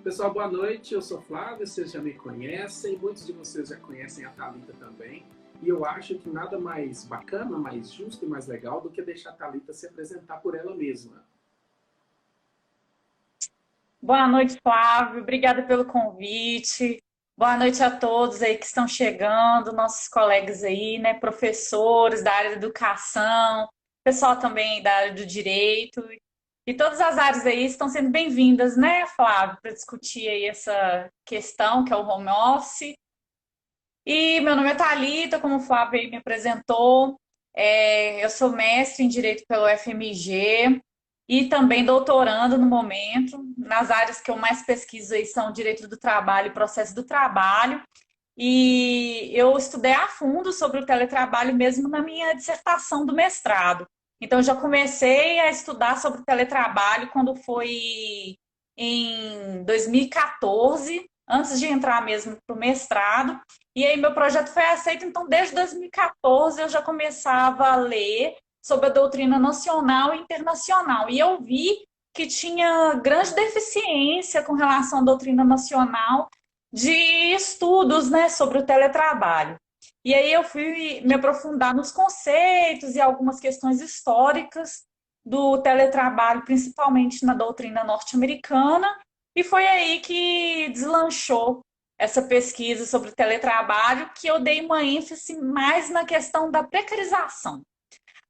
Pessoal, boa noite. Eu sou Flávio, vocês já me conhecem, muitos de vocês já conhecem a Thalita também. E eu acho que nada mais bacana, mais justo e mais legal do que deixar a Thalita se apresentar por ela mesma. Boa noite, Flávio. Obrigada pelo convite. Boa noite a todos aí que estão chegando, nossos colegas aí, né, professores da área da educação, pessoal também da área do direito. E todas as áreas aí estão sendo bem-vindas, né, Flávio, para discutir aí essa questão que é o home office. E meu nome é Thalita, como o Flávio aí me apresentou. Eu sou mestre em Direito pelo FMG e também doutorando no momento. Nas áreas que eu mais pesquiso aí são Direito do Trabalho e Processo do Trabalho. E eu estudei a fundo sobre o teletrabalho mesmo na minha dissertação do mestrado. Então, eu já comecei a estudar sobre o teletrabalho quando foi em 2014, antes de entrar mesmo para o mestrado. E aí, meu projeto foi aceito, então, desde 2014 eu já começava a ler sobre a doutrina nacional e internacional. E eu vi que tinha grande deficiência com relação à doutrina nacional de estudos, né, sobre o teletrabalho. E aí eu fui me aprofundar nos conceitos e algumas questões históricas do teletrabalho, principalmente na doutrina norte-americana, e foi aí que deslanchou essa pesquisa sobre o teletrabalho, que eu dei uma ênfase mais na questão da precarização.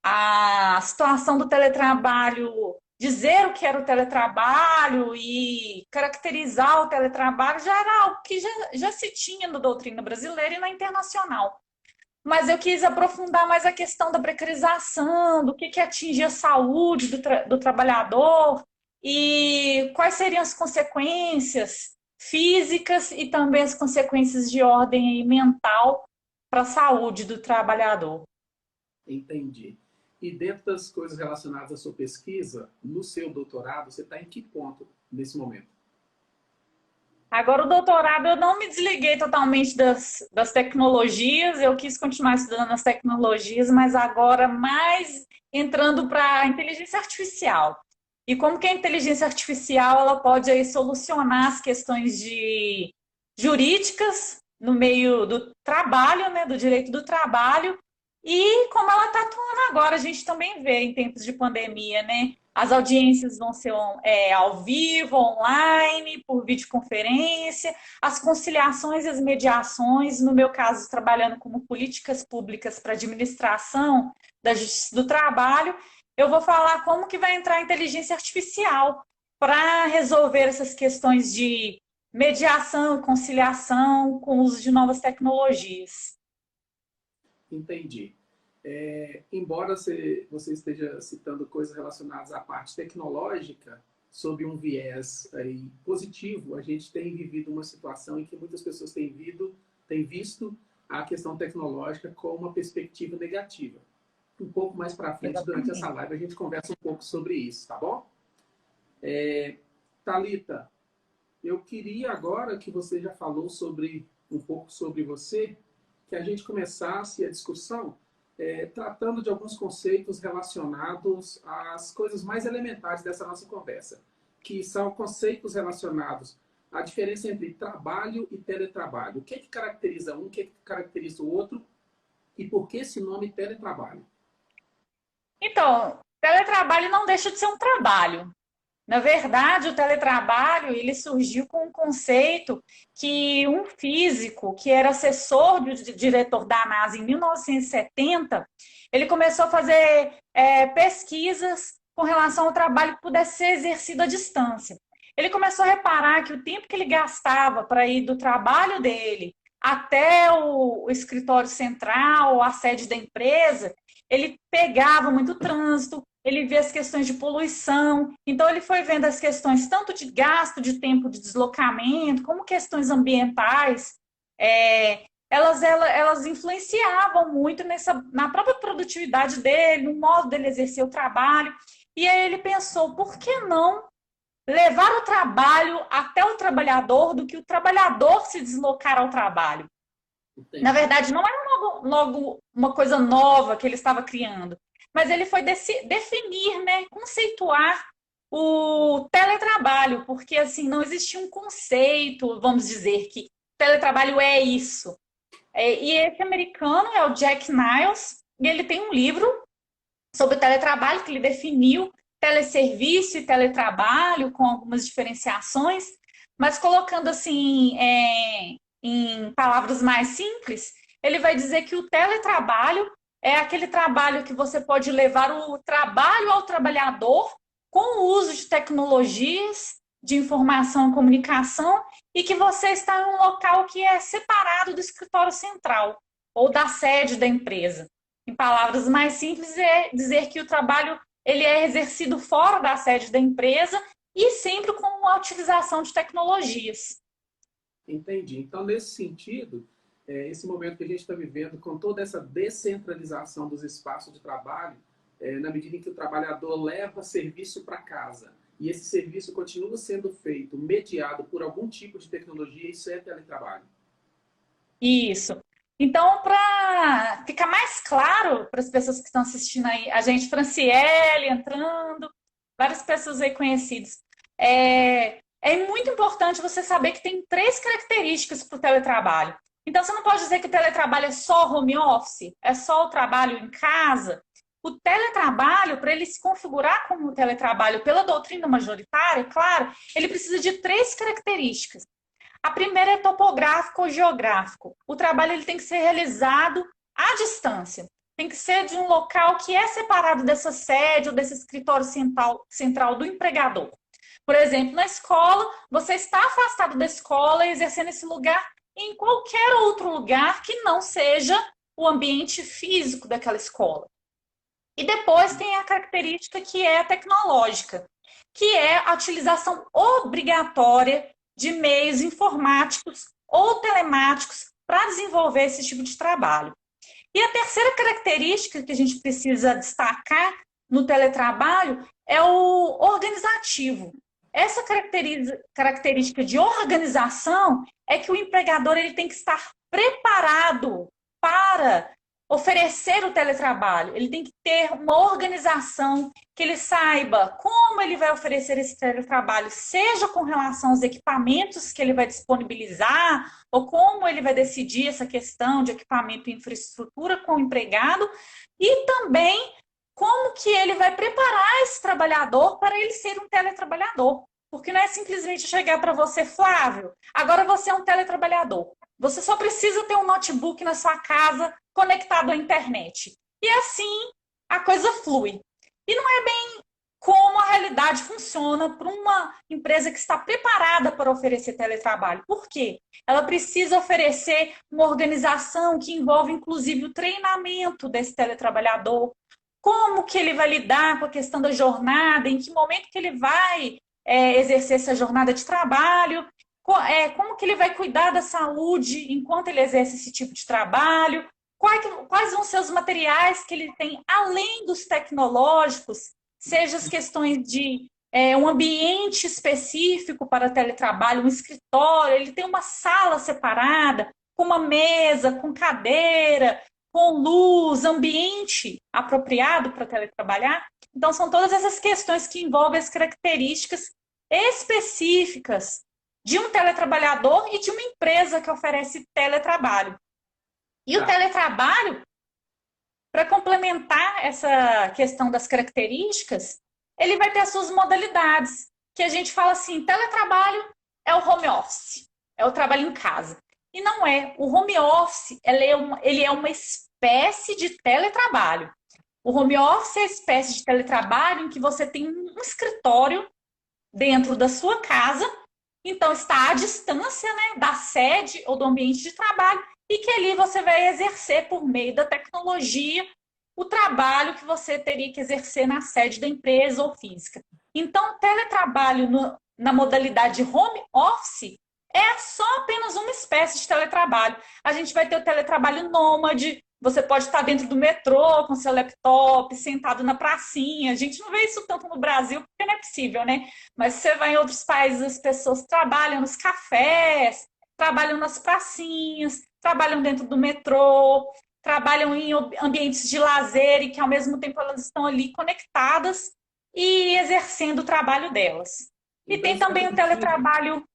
A situação do teletrabalho, dizer o que era o teletrabalho e caracterizar o teletrabalho já era algo que já se tinha na doutrina brasileira e na internacional. Mas eu quis aprofundar mais a questão da precarização, do que atinge a saúde do trabalhador e quais seriam as consequências físicas e também as consequências de ordem mental para a saúde do trabalhador. Entendi. E dentro das coisas relacionadas à sua pesquisa, no seu doutorado, você está em que ponto nesse momento? Agora, o doutorado, eu não me desliguei totalmente das tecnologias, eu quis continuar estudando as tecnologias, mas agora mais entrando para a inteligência artificial. E como que a inteligência artificial ela pode aí solucionar as questões de jurídicas no meio do trabalho, né, do direito do trabalho, e como ela está atuando agora, a gente também vê em tempos de pandemia, né? As audiências vão ser ao vivo, online, por videoconferência, as conciliações e as mediações, no meu caso, trabalhando como políticas públicas para administração da Justiça do Trabalho, eu vou falar como que vai entrar a inteligência artificial para resolver essas questões de mediação e conciliação com o uso de novas tecnologias. Entendi. Embora você esteja citando coisas relacionadas à parte tecnológica, sob um viés aí, positivo, a gente tem vivido uma situação em que muitas pessoas têm visto a questão tecnológica com uma perspectiva negativa. Um pouco mais para frente, durante essa live, a gente conversa um pouco sobre isso, tá bom? Thalita, eu queria agora que você já falou um pouco sobre você, que a gente começasse a discussão tratando de alguns conceitos relacionados às coisas mais elementares dessa nossa conversa, que são conceitos relacionados à diferença entre trabalho e teletrabalho. O que caracteriza um, o que caracteriza o outro e por que esse nome teletrabalho? Então, teletrabalho não deixa de ser um trabalho. Na verdade, o teletrabalho ele surgiu com um conceito que um físico, que era assessor do diretor da NASA em 1970, ele começou a fazer pesquisas com relação ao trabalho que pudesse ser exercido à distância. Ele começou a reparar que o tempo que ele gastava para ir do trabalho dele até o escritório central, a sede da empresa, ele pegava muito trânsito, ele vê as questões de poluição, então ele foi vendo as questões tanto de gasto de tempo de deslocamento, como questões ambientais, elas influenciavam muito na própria produtividade dele, no modo dele exercer o trabalho, e aí ele pensou, por que não levar o trabalho até o trabalhador do que o trabalhador se deslocar ao trabalho? Entendi. Na verdade, não era logo uma coisa nova que ele estava criando, mas ele foi definir, né, conceituar o teletrabalho, porque assim não existia um conceito, vamos dizer que teletrabalho é isso. E esse americano é o Jack Niles, e ele tem um livro sobre teletrabalho que ele definiu teleserviço e teletrabalho com algumas diferenciações, mas colocando assim em palavras mais simples, ele vai dizer que o teletrabalho é aquele trabalho que você pode levar o trabalho ao trabalhador com o uso de tecnologias de informação e comunicação e que você está em um local que é separado do escritório central ou da sede da empresa. Em palavras mais simples, é dizer que o trabalho ele é exercido fora da sede da empresa e sempre com a utilização de tecnologias. Entendi. Então, nesse sentido, esse momento que a gente está vivendo, com toda essa descentralização dos espaços de trabalho, na medida em que o trabalhador leva serviço para casa e esse serviço continua sendo feito, mediado por algum tipo de tecnologia, isso é teletrabalho. Isso. Então, para ficar mais claro para as pessoas que estão assistindo aí, a gente, Franciele entrando, várias pessoas aí conhecidas. É muito importante você saber que tem três características para o teletrabalho. Então, você não pode dizer que o teletrabalho é só home office, é só o trabalho em casa. O teletrabalho, para ele se configurar como teletrabalho pela doutrina majoritária, claro, ele precisa de três características. A primeira é topográfico ou geográfico. O trabalho ele tem que ser realizado à distância. Tem que ser de um local que é separado dessa sede ou desse escritório central do empregador. Por exemplo, na escola, você está afastado da escola e exercendo esse lugar em qualquer outro lugar que não seja o ambiente físico daquela escola. E depois tem a característica que é a tecnológica, que é a utilização obrigatória de meios informáticos ou telemáticos para desenvolver esse tipo de trabalho. E a terceira característica que a gente precisa destacar no teletrabalho é o organizativo. Essa característica de organização é que o empregador ele tem que estar preparado para oferecer o teletrabalho. Ele tem que ter uma organização que ele saiba como ele vai oferecer esse teletrabalho, seja com relação aos equipamentos que ele vai disponibilizar, ou como ele vai decidir essa questão de equipamento e infraestrutura com o empregado, e também como que ele vai preparar esse trabalhador para ele ser um teletrabalhador. Porque não é simplesmente chegar para você, Flávio, agora você é um teletrabalhador. Você só precisa ter um notebook na sua casa conectado à internet. E assim a coisa flui. E não é bem como a realidade funciona para uma empresa que está preparada para oferecer teletrabalho. Por quê? Ela precisa oferecer uma organização que envolve, inclusive, o treinamento desse teletrabalhador, como que ele vai lidar com a questão da jornada, em que momento que ele vai exercer essa jornada de trabalho, como que ele vai cuidar da saúde enquanto ele exerce esse tipo de trabalho, quais vão ser os materiais que ele tem, além dos tecnológicos, seja as questões de um ambiente específico para teletrabalho, um escritório, ele tem uma sala separada, com uma mesa, com cadeira, com luz, ambiente apropriado para teletrabalhar. Então, são todas essas questões que envolvem as características específicas de um teletrabalhador e de uma empresa que oferece teletrabalho. E o teletrabalho, para complementar essa questão das características, ele vai ter as suas modalidades, que a gente fala assim, teletrabalho é o home office, é o trabalho em casa. E não é. O home office, ele é uma espécie de teletrabalho. O home office é a espécie de teletrabalho em que você tem um escritório dentro da sua casa, então está à distância, né, da sede ou do ambiente de trabalho, e que ali você vai exercer por meio da tecnologia o trabalho que você teria que exercer na sede da empresa ou física. Então, teletrabalho na modalidade home office é só apenas uma espécie de teletrabalho. A gente vai ter o teletrabalho nômade, você pode estar dentro do metrô com seu laptop, sentado na pracinha. A gente não vê isso tanto no Brasil, porque não é possível, né? Mas você vai em outros países, as pessoas trabalham nos cafés, trabalham nas pracinhas, trabalham dentro do metrô, trabalham em ambientes de lazer e que, ao mesmo tempo, elas estão ali conectadas e exercendo o trabalho delas. E Então, tem isso está também o permitido. teletrabalho.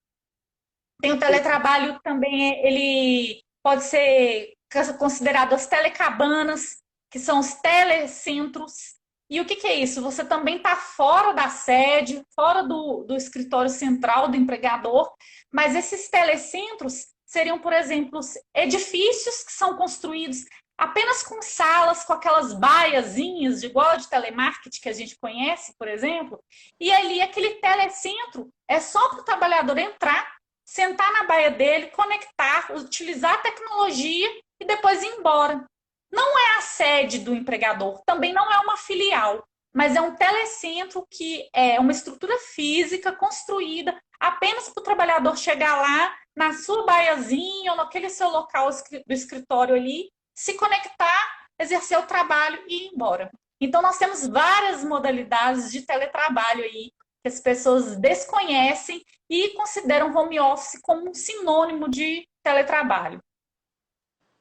Tem o teletrabalho também, ele pode ser considerado as telecabanas, que são os telecentros. E o que que é isso? Você também está fora da sede, fora do escritório central do empregador, mas esses telecentros seriam, por exemplo, edifícios que são construídos apenas com salas, com aquelas baiazinhas, de igual de telemarketing que a gente conhece, por exemplo, e ali aquele telecentro é só para o trabalhador entrar, sentar na baia dele, conectar, utilizar a tecnologia e depois ir embora. Não é a sede do empregador, também não é uma filial, mas é um telecentro que é uma estrutura física construída apenas para o trabalhador chegar lá na sua baiazinha ou naquele seu local do escritório ali, se conectar, exercer o trabalho e ir embora. Então, nós temos várias modalidades de teletrabalho aí que as pessoas desconhecem e consideram home office como um sinônimo de teletrabalho.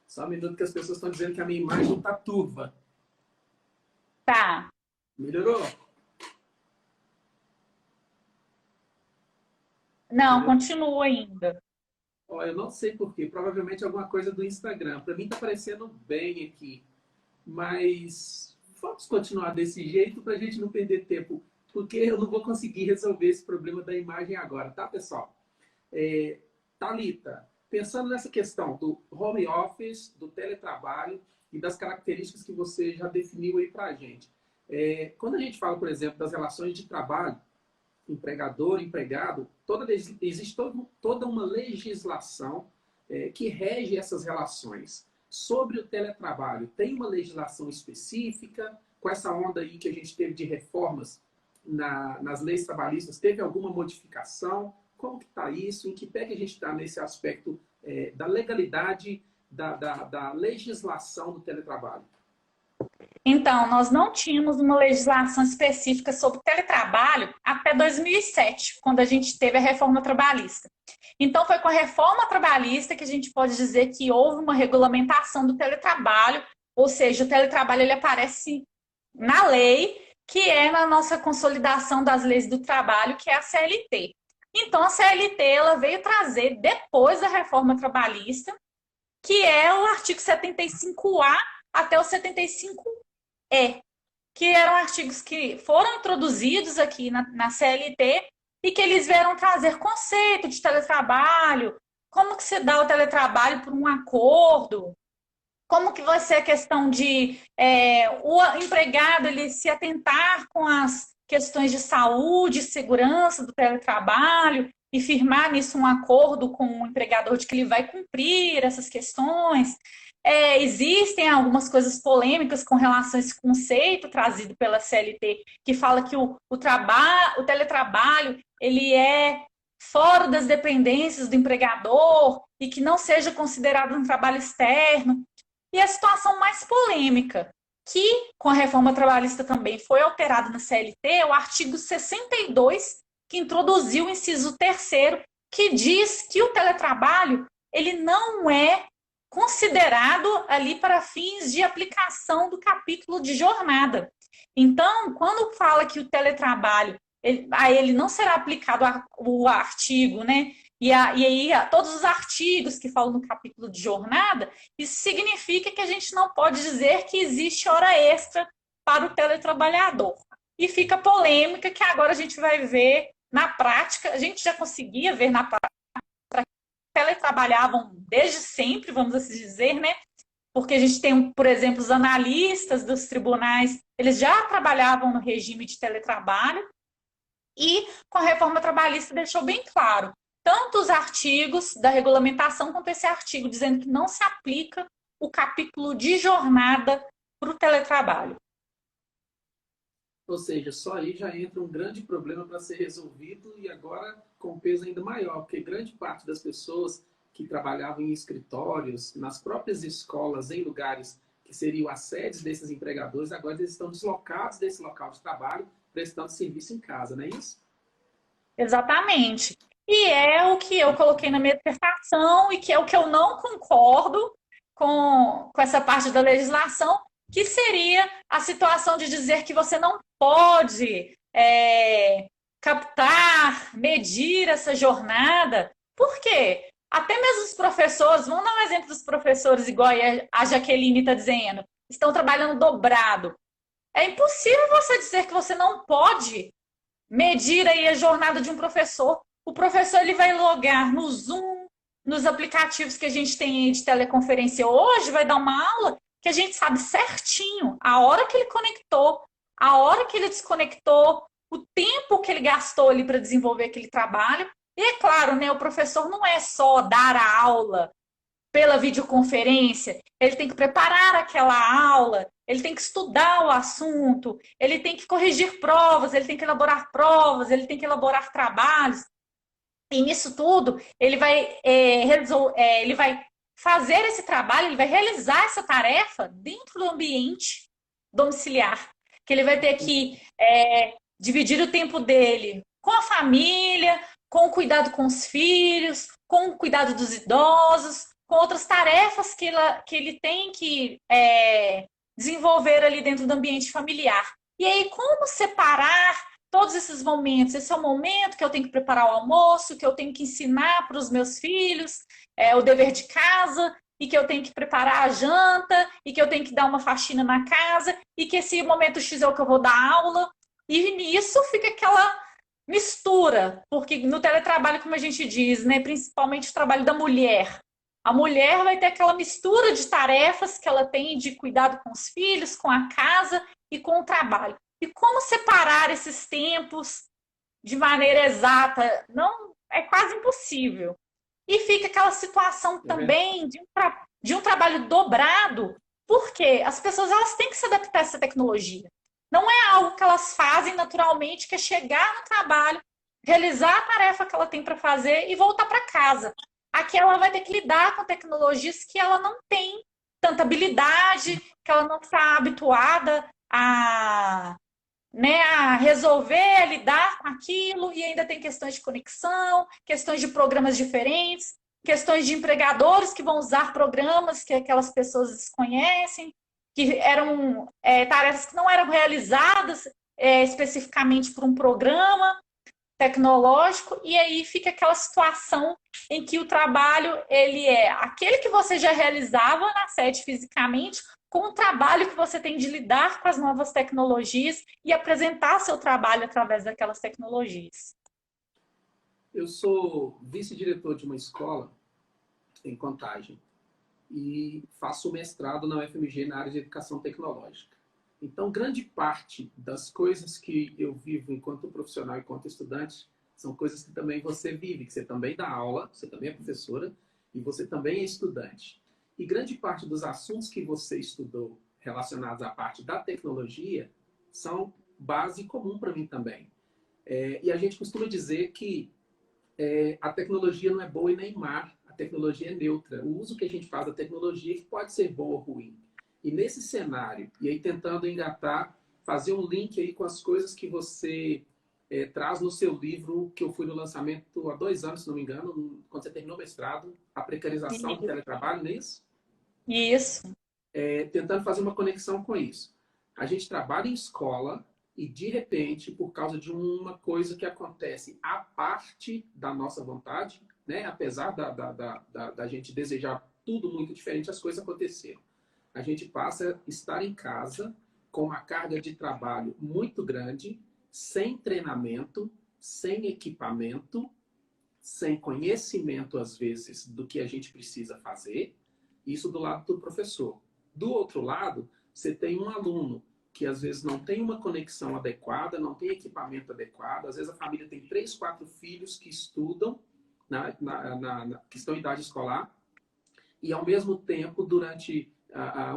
Só um minuto que as pessoas estão dizendo que a minha imagem está turva. Tá. Melhorou? Não, Melhorou? continua ainda. Ó, eu não sei por quê. Provavelmente alguma coisa do Instagram. Para mim está aparecendo bem aqui. Mas vamos continuar desse jeito para a gente não perder tempo. Porque eu não vou conseguir resolver esse problema da imagem agora, tá, pessoal? Thalita, pensando nessa questão do home office, do teletrabalho e das características que você já definiu aí para a gente. Quando a gente fala, por exemplo, das relações de trabalho, empregador, empregado, existe toda uma legislação que rege essas relações. Sobre o teletrabalho, tem uma legislação específica? Com essa onda aí que a gente teve de reformas nas leis trabalhistas, teve alguma modificação? Como que está isso? Em que pé que a gente está nesse aspecto da legalidade, da legislação do teletrabalho? Então, nós não tínhamos uma legislação específica sobre teletrabalho até 2007, quando a gente teve a reforma trabalhista. Então, foi com a reforma trabalhista que a gente pode dizer que houve uma regulamentação do teletrabalho, ou seja, o teletrabalho ele aparece na lei, que é na nossa consolidação das leis do trabalho, que é a CLT. Então, a CLT ela veio trazer, depois da reforma trabalhista, que é o artigo 75A até o 75E, que eram artigos que foram introduzidos aqui na CLT e que eles vieram trazer conceito de teletrabalho, como que se dá o teletrabalho por um acordo, como que vai ser a questão de o empregado ele se atentar com as questões de saúde e segurança do teletrabalho e firmar nisso um acordo com o empregador de que ele vai cumprir essas questões. Existem algumas coisas polêmicas com relação a esse conceito trazido pela CLT, que fala que o teletrabalho ele é fora das dependências do empregador e que não seja considerado um trabalho externo. E a situação mais polêmica, que com a reforma trabalhista também foi alterada na CLT, é o artigo 62, que introduziu o inciso 3º, que diz que o teletrabalho ele não é considerado ali para fins de aplicação do capítulo de jornada. Então, quando fala que o teletrabalho a ele não será aplicado o artigo, né? E aí, todos os artigos que falam no capítulo de jornada, isso significa que a gente não pode dizer que existe hora extra para o teletrabalhador. E fica polêmica que agora a gente vai ver na prática, a gente já conseguia ver na prática, teletrabalhavam desde sempre, vamos assim dizer, né? Porque a gente tem, por exemplo, os analistas dos tribunais, eles já trabalhavam no regime de teletrabalho e com a reforma trabalhista deixou bem claro tanto os artigos da regulamentação quanto esse artigo dizendo que não se aplica o capítulo de jornada para o teletrabalho. Ou seja, só aí já entra um grande problema para ser resolvido e agora com peso ainda maior, porque grande parte das pessoas que trabalhavam em escritórios, nas próprias escolas, em lugares que seriam as sedes desses empregadores, agora eles estão deslocados desse local de trabalho, prestando serviço em casa, não é isso? Exatamente. E é o que eu coloquei na minha dissertação e que é o que eu não concordo com essa parte da legislação, que seria a situação de dizer que você não pode captar, medir essa jornada. Por quê? Até mesmo os professores, vamos dar um exemplo dos professores, igual a Jaqueline está dizendo, estão trabalhando dobrado. É impossível você dizer que você não pode medir aí a jornada de um professor. O professor ele vai logar no Zoom, nos aplicativos que a gente tem aí de teleconferência hoje, vai dar uma aula que a gente sabe certinho a hora que ele conectou, a hora que ele desconectou, o tempo que ele gastou ali para desenvolver aquele trabalho. E é claro, né, o professor não é só dar a aula pela videoconferência, ele tem que preparar aquela aula, ele tem que estudar o assunto, ele tem que corrigir provas, ele tem que elaborar provas, ele tem que elaborar trabalhos. E nisso tudo, ele vai fazer esse trabalho, ele vai realizar essa tarefa dentro do ambiente domiciliar, que ele vai ter que dividir o tempo dele com a família, com o cuidado com os filhos, com o cuidado dos idosos, com outras tarefas que ele tem que desenvolver ali dentro do ambiente familiar. E aí, como separar todos esses momentos? Esse é o momento que eu tenho que preparar o almoço, que eu tenho que ensinar para os meus filhos o dever de casa, e que eu tenho que preparar a janta, e que eu tenho que dar uma faxina na casa, e que esse momento X é o que eu vou dar aula. E nisso fica aquela mistura, porque no teletrabalho, como a gente diz, né, principalmente o trabalho da mulher, a mulher vai ter aquela mistura de tarefas que ela tem de cuidado com os filhos, com a casa e com o trabalho. E como separar esses tempos de maneira exata? Não, é quase impossível. E fica aquela situação também de um trabalho dobrado, porque as pessoas elas têm que se adaptar a essa tecnologia. Não é algo que elas fazem naturalmente, que é chegar no trabalho, realizar a tarefa que ela tem para fazer e voltar para casa. Aqui ela vai ter que lidar com tecnologias que ela não tem tanta habilidade, que ela não está habituada a resolver, a lidar com aquilo, e ainda tem questões de conexão, questões de programas diferentes, questões de empregadores que vão usar programas que aquelas pessoas desconhecem, que eram tarefas que não eram realizadas especificamente por um programa tecnológico, e aí fica aquela situação em que o trabalho ele é aquele que você já realizava na sede fisicamente, com o trabalho que você tem de lidar com as novas tecnologias e apresentar seu trabalho através daquelas tecnologias. Eu sou vice-diretor de uma escola em Contagem e faço mestrado na UFMG na área de educação tecnológica. Então, grande parte das coisas que eu vivo enquanto profissional e enquanto estudante são coisas que também você vive, que você também dá aula, você também é professora e você também é estudante. E grande parte dos assuntos que você estudou relacionados à parte da tecnologia são base comum para mim também. E a gente costuma dizer que a tecnologia não é boa e nem má, a tecnologia é neutra. O uso que a gente faz da tecnologia que pode ser boa ou ruim. E nesse cenário, e aí tentando engatar, fazer um link aí com as coisas que você traz no seu livro, que eu fui no lançamento há 2 anos, se não me engano, quando você terminou o mestrado, A Precarização do Teletrabalho, não é isso? Isso. Tentando fazer uma conexão com isso. A gente trabalha em escola e, de repente, por causa de uma coisa que acontece à parte da nossa vontade, né? Apesar da gente desejar tudo muito diferente, as coisas aconteceram. A gente passa a estar em casa com uma carga de trabalho muito grande, sem treinamento, sem equipamento, sem conhecimento, às vezes, do que a gente precisa fazer. Isso do lado do professor. Do outro lado, você tem um aluno que, às vezes, não tem uma conexão adequada, não tem equipamento adequado. Às vezes, a família tem 3, 4 filhos que estudam, que estão em idade escolar, e, ao mesmo tempo, durante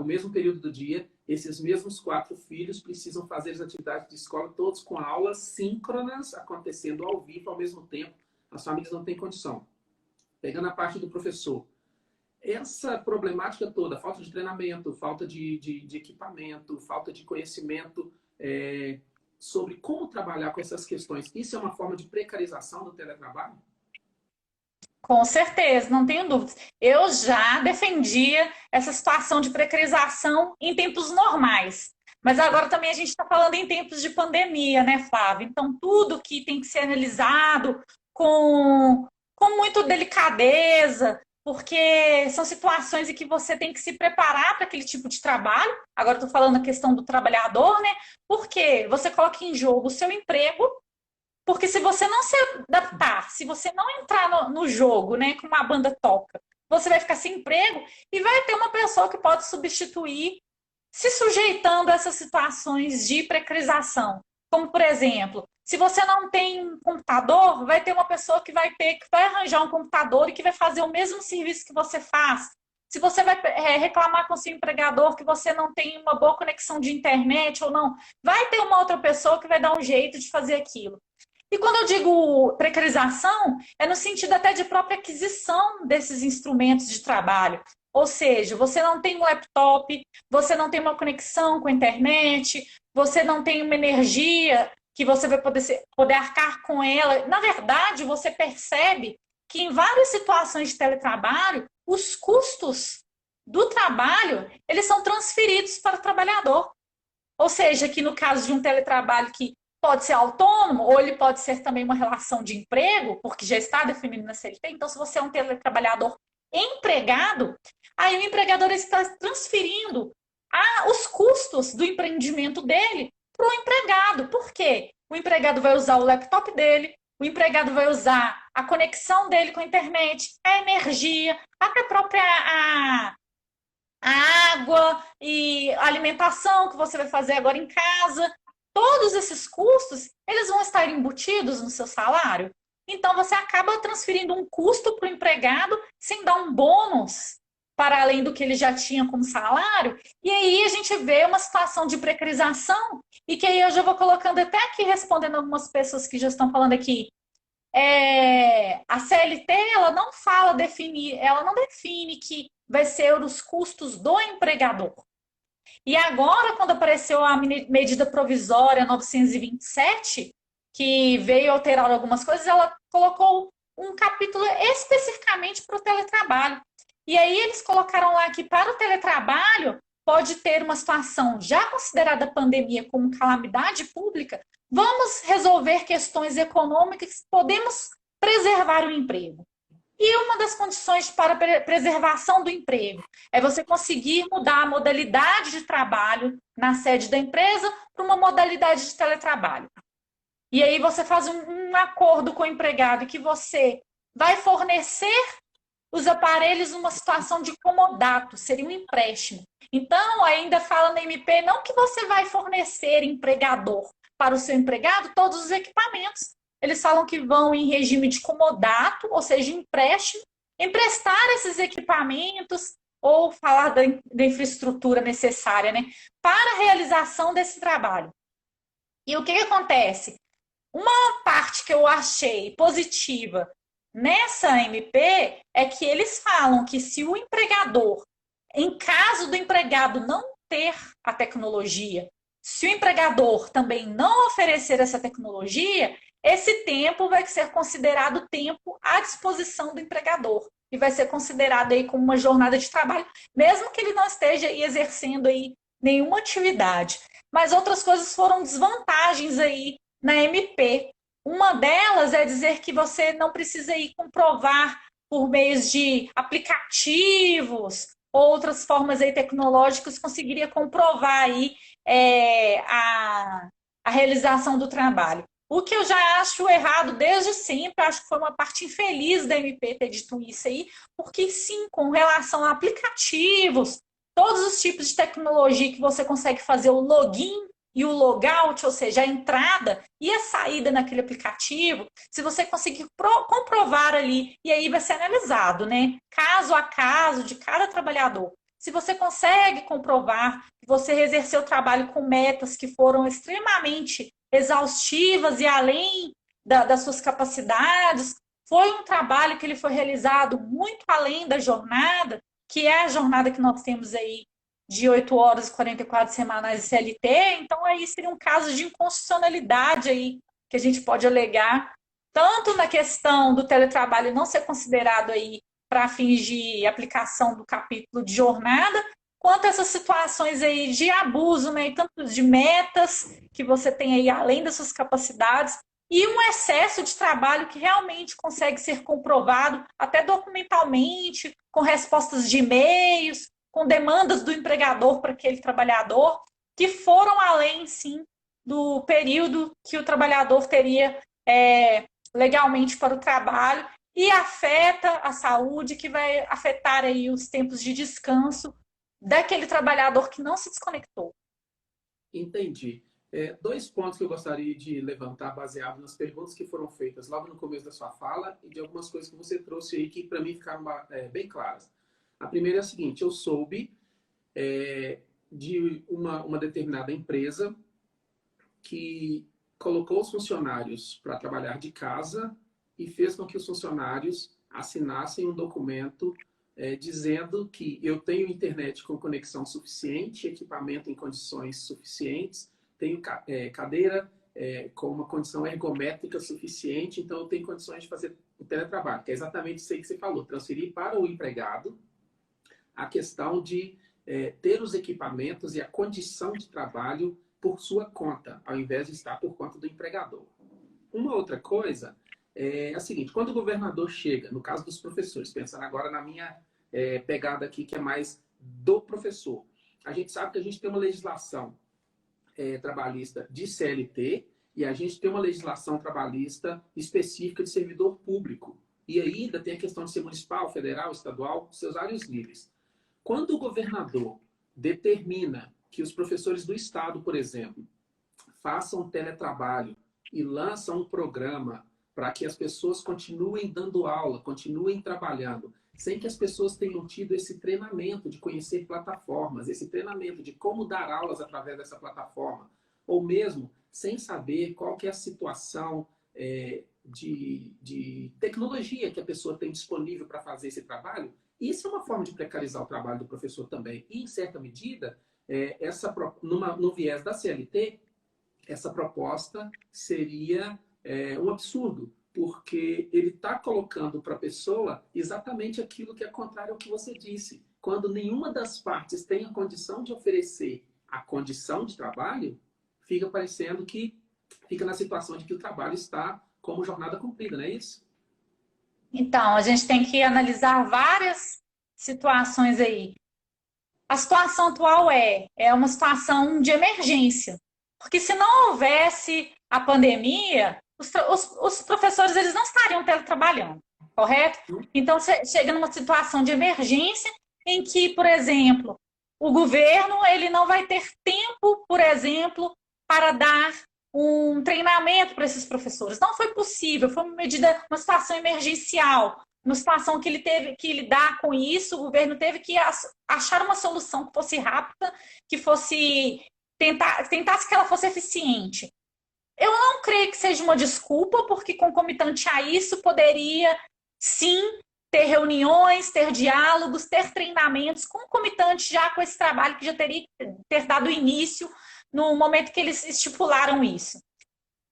o mesmo período do dia, esses mesmos 4 filhos precisam fazer as atividades de escola, todos com aulas síncronas, acontecendo ao vivo ao mesmo tempo. As famílias não têm condição. Pegando a parte do professor, essa problemática toda, falta de treinamento, falta de equipamento, falta de conhecimento sobre como trabalhar com essas questões, isso é uma forma de precarização do teletrabalho? Com certeza, não tenho dúvidas. Eu já defendia essa situação de precarização em tempos normais. Mas agora também a gente está falando em tempos de pandemia, né, Flávio? Então, tudo que tem que ser analisado com muito delicadeza, porque são situações em que você tem que se preparar para aquele tipo de trabalho. Agora estou falando a questão do trabalhador, né? Porque você coloca em jogo o seu emprego, porque se você não se adaptar, se você não entrar no jogo, né, como a banda toca, você vai ficar sem emprego e vai ter uma pessoa que pode substituir se sujeitando a essas situações de precarização. Como, por exemplo, se você não tem um computador, vai ter uma pessoa que vai ter que vai arranjar um computador e que vai fazer o mesmo serviço que você faz. Se você vai reclamar com o seu empregador que você não tem uma boa conexão de internet ou não, vai ter uma outra pessoa que vai dar um jeito de fazer aquilo. E quando eu digo precarização, é no sentido até de própria aquisição desses instrumentos de trabalho. Ou seja, você não tem um laptop, você não tem uma conexão com a internet, você não tem uma energia que você vai poder arcar com ela. Na verdade, você percebe que em várias situações de teletrabalho, os custos do trabalho, eles são transferidos para o trabalhador. Ou seja, que no caso de um teletrabalho que pode ser autônomo, ou ele pode ser também uma relação de emprego, porque já está definido na CLT. Então, se você é um teletrabalhador empregado, aí o empregador está transferindo os custos do empreendimento dele para o empregado. Por quê? O empregado vai usar o laptop dele, o empregado vai usar a conexão dele com a internet, a energia, até a própria a água e a alimentação que você vai fazer agora em casa. Todos esses custos, eles vão estar embutidos no seu salário. Então, você acaba transferindo um custo para o empregado sem dar um bônus para além do que ele já tinha como salário. E aí a gente vê uma situação de precarização e que aí eu já vou colocando até aqui, respondendo algumas pessoas que já estão falando aqui. A CLT, ela não ela não define que vai ser os custos do empregador. E agora, quando apareceu a medida provisória 927, que veio alterar algumas coisas, ela colocou um capítulo especificamente para o teletrabalho. E aí eles colocaram lá que para o teletrabalho pode ter uma situação já considerada pandemia como calamidade pública, vamos resolver questões econômicas, podemos preservar o emprego. E uma das condições para a preservação do emprego é você conseguir mudar a modalidade de trabalho na sede da empresa para uma modalidade de teletrabalho. E aí você faz um acordo com o empregado que você vai fornecer os aparelhos numa situação de comodato, seria um empréstimo. Então, ainda fala na MP, não que você vai fornecer, empregador, para o seu empregado todos os equipamentos. Eles falam que vão em regime de comodato, ou seja, empréstimo, emprestar esses equipamentos ou falar da infraestrutura necessária, né, para a realização desse trabalho. E o que acontece? Uma parte que eu achei positiva nessa MP é que eles falam que se o empregador, em caso do empregado não ter a tecnologia, se o empregador também não oferecer essa tecnologia, esse tempo vai ser considerado tempo à disposição do empregador e vai ser considerado aí como uma jornada de trabalho, mesmo que ele não esteja aí exercendo aí nenhuma atividade. Mas outras coisas foram desvantagens aí na MP. Uma delas é dizer que você não precisa ir comprovar por meios de aplicativos, outras formas aí tecnológicas, conseguiria comprovar aí a realização do trabalho. O que eu já acho errado desde sempre, acho que foi uma parte infeliz da MP ter dito isso aí, porque sim, com relação a aplicativos, todos os tipos de tecnologia que você consegue fazer o login e o logout, ou seja, a entrada e a saída naquele aplicativo, se você conseguir comprovar ali, e aí vai ser analisado, né? Caso a caso de cada trabalhador. Se você consegue comprovar que você exerceu o trabalho com metas que foram extremamente exaustivas e além das suas capacidades, foi um trabalho que ele foi realizado muito além da jornada, que é a jornada que nós temos aí de 8 horas e 44 semanais de CLT, então aí seria um caso de inconstitucionalidade aí que a gente pode alegar, tanto na questão do teletrabalho não ser considerado aí para fins de aplicação do capítulo de jornada, quanto essas situações aí de abuso, né, e tanto de metas que você tem aí além das suas capacidades, e um excesso de trabalho que realmente consegue ser comprovado até documentalmente, com respostas de e-mails, com demandas do empregador para aquele trabalhador, que foram além, sim, do período que o trabalhador teria legalmente para o trabalho, e afeta a saúde, que vai afetar aí os tempos de descanso daquele trabalhador que não se desconectou. Entendi. Dois pontos que eu gostaria de levantar baseado nas perguntas que foram feitas logo no começo da sua fala e de algumas coisas que você trouxe aí que para mim ficaram bem claras. A primeira é a seguinte: eu soube de uma determinada empresa que colocou os funcionários para trabalhar de casa e fez com que os funcionários assinassem um documento dizendo que eu tenho internet com conexão suficiente, equipamento em condições suficientes, tenho cadeira com uma condição ergométrica suficiente, então eu tenho condições de fazer o teletrabalho, que é exatamente isso aí que você falou, transferir para o empregado a questão de ter os equipamentos e a condição de trabalho por sua conta, ao invés de estar por conta do empregador. Uma outra coisa é a seguinte: quando o governador chega, no caso dos professores, pensando agora na minha pegada aqui, que é mais do professor, a gente sabe que a gente tem uma legislação trabalhista de CLT e a gente tem uma legislação trabalhista específica de servidor público. E ainda tem a questão de ser municipal, federal, estadual, seus vários níveis. Quando o governador determina que os professores do estado, por exemplo, façam teletrabalho e lançam um programa para que as pessoas continuem dando aula, continuem trabalhando, sem que as pessoas tenham tido esse treinamento de conhecer plataformas, esse treinamento de como dar aulas através dessa plataforma, ou mesmo sem saber qual que é a situação de tecnologia que a pessoa tem disponível para fazer esse trabalho, isso é uma forma de precarizar o trabalho do professor também. E, em certa medida, no viés da CLT, essa proposta seria um absurdo, porque ele está colocando para a pessoa exatamente aquilo que é contrário ao que você disse. Quando nenhuma das partes tem a condição de oferecer a condição de trabalho, fica parecendo que fica na situação de que o trabalho está como jornada cumprida, não é isso? Então, a gente tem que analisar várias situações aí. A situação atual é uma situação de emergência, porque se não houvesse a pandemia, os professores eles não estariam teletrabalhando, correto? Então, chega numa situação de emergência em que, por exemplo, o governo ele não vai ter tempo, por exemplo, para dar um treinamento para esses professores. Não foi possível, foi uma situação emergencial, uma situação que ele teve que lidar com isso, o governo teve que achar uma solução que fosse rápida, que fosse tentasse que ela fosse eficiente. Eu não creio que seja uma desculpa, porque concomitante a isso poderia sim ter reuniões, ter diálogos, ter treinamentos concomitantes já com esse trabalho que já teria que ter dado início no momento que eles estipularam isso.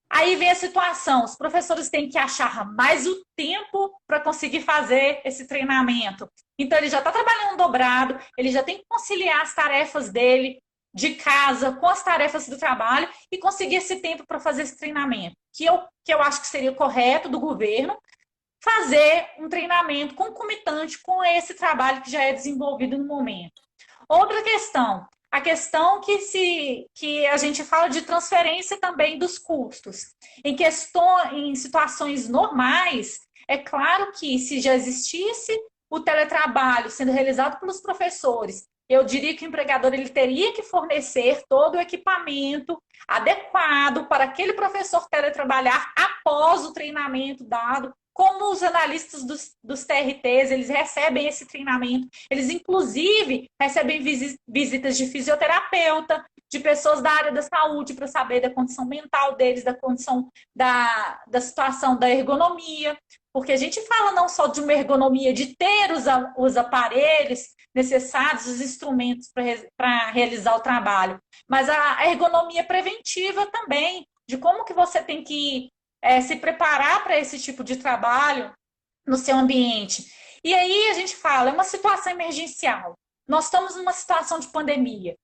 Aí vem a situação, os professores têm que achar mais o tempo para conseguir fazer esse treinamento. Então, ele já está trabalhando dobrado, ele já tem que conciliar as tarefas dele de casa com as tarefas do trabalho e conseguir esse tempo para fazer esse treinamento. Que eu acho que seria correto do governo fazer um treinamento concomitante com esse trabalho que já é desenvolvido no momento. Outra questão, a questão que a gente fala de transferência também dos custos. Em situações normais, é claro que se já existisse o teletrabalho sendo realizado pelos professores, eu diria que o empregador ele teria que fornecer todo o equipamento adequado para aquele professor teletrabalhar após o treinamento dado. Como os analistas dos TRTs, eles recebem esse treinamento, eles inclusive recebem visitas de fisioterapeuta, de pessoas da área da saúde para saber da condição mental deles, da condição da situação da ergonomia, porque a gente fala não só de uma ergonomia de ter os aparelhos necessários, os instrumentos para realizar o trabalho, mas a ergonomia preventiva também, de como que você tem que se preparar para esse tipo de trabalho no seu ambiente. E aí a gente fala, é uma situação emergencial. nós estamos numa situação de pandemia.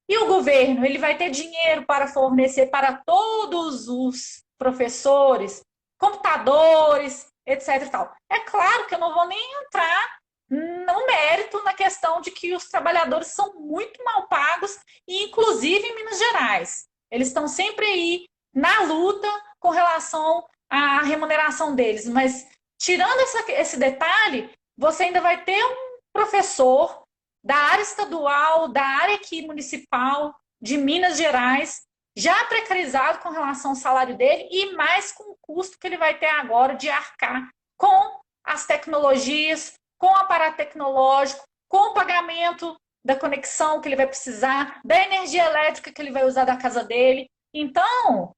E o governo, ele vai ter dinheiro para fornecer para todos os professores, computadores, etc e tal. É claro que eu não vou nem entrar no mérito na questão de que os trabalhadores são muito mal pagos, e inclusive em Minas Gerais. Eles estão sempre aí na luta com relação à remuneração deles. Mas, tirando esse detalhe, você ainda vai ter um professor da área estadual, da área aqui municipal, de Minas Gerais, já precarizado com relação ao salário dele e mais com o custo que ele vai ter agora de arcar com as tecnologias, com o aparato tecnológico, com o pagamento da conexão que ele vai precisar, da energia elétrica que ele vai usar da casa dele. Então,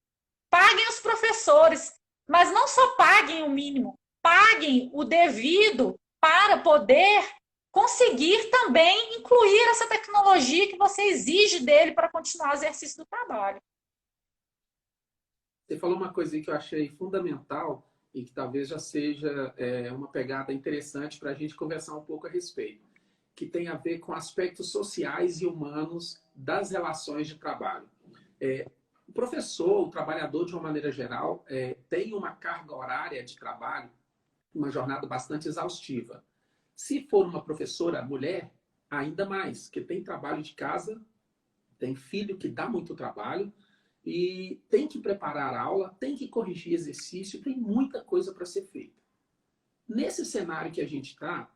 paguem os professores, mas não só paguem o mínimo, paguem o devido para poder conseguir também incluir essa tecnologia que você exige dele para continuar o exercício do trabalho. Você falou uma coisa aí que eu achei fundamental e que talvez já seja uma pegada interessante para a gente conversar um pouco a respeito, que tem a ver com aspectos sociais e humanos das relações de trabalho. O professor, o trabalhador, de uma maneira geral, tem uma carga horária de trabalho, uma jornada bastante exaustiva. Se for uma professora mulher, ainda mais, que tem trabalho de casa, tem filho que dá muito trabalho e tem que preparar aula, tem que corrigir exercício, tem muita coisa para ser feita. Nesse cenário que a gente está,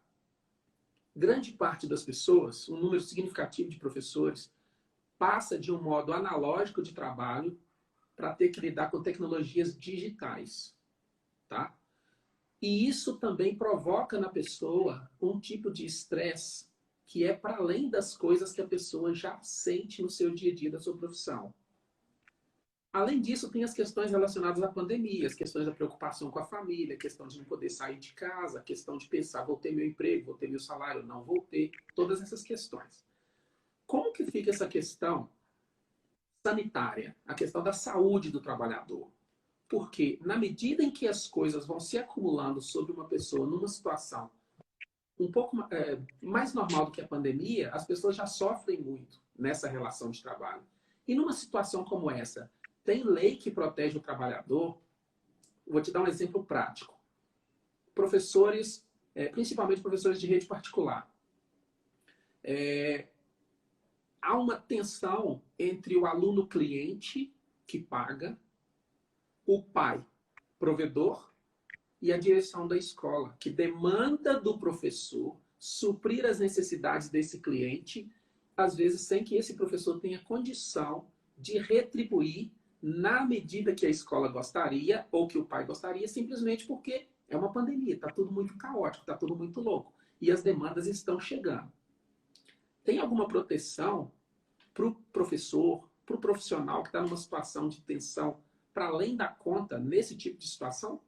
grande parte das pessoas, um número significativo de professores, passa de um modo analógico de trabalho para ter que lidar com tecnologias digitais, tá? E isso também provoca na pessoa um tipo de estresse que é para além das coisas que a pessoa já sente no seu dia a dia da sua profissão. Além disso, tem as questões relacionadas à pandemia, as questões da preocupação com a família, a questão de não poder sair de casa, a questão de pensar, vou ter meu emprego, vou ter meu salário, não vou ter, todas essas questões. Como que fica essa questão sanitária, a questão da saúde do trabalhador? Porque, na medida em que as coisas vão se acumulando sobre uma pessoa numa situação um pouco mais normal do que a pandemia, as pessoas já sofrem muito nessa relação de trabalho. E numa situação como essa, tem lei que protege o trabalhador? Vou te dar um exemplo prático. Professores, principalmente professores de rede particular. Há uma tensão entre o aluno cliente, que paga, o pai, provedor, e a direção da escola, que demanda do professor suprir as necessidades desse cliente, às vezes sem que esse professor tenha condição de retribuir na medida que a escola gostaria ou que o pai gostaria, simplesmente porque é uma pandemia, está tudo muito caótico, está tudo muito louco. E as demandas estão chegando. Tem alguma proteção para o professor, para o profissional que está numa situação de tensão para além da conta nesse tipo de situação?